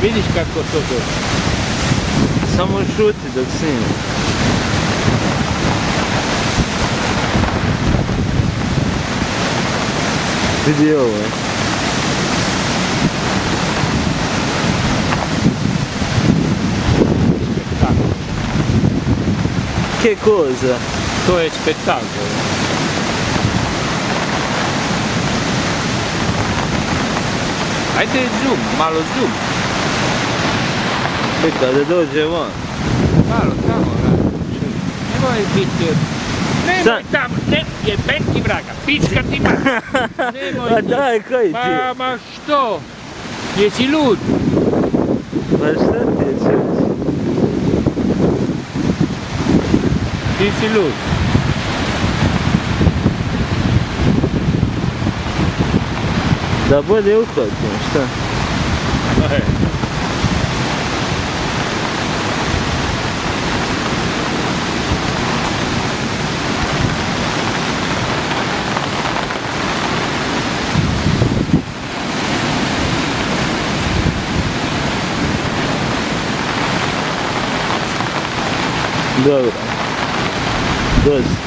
Vidiš kako to dobro. Samo šuti dok snima. Vidi ovo je. Spektakl. Che cosa? To je spektakl. Ajde zoom, malo zoom. Čekaj da dođe van. Malo tamo, nemoj biti... Nemoj tamo, ne, jebem ti vraga, pička ti ma. Nemoj A ti. daj, koji ti je? Ma što? Jesi lud? Ma šta ti je čovječ? Ti si lud. Da bolje uhvatim, šta? E. Dobro. Dosta.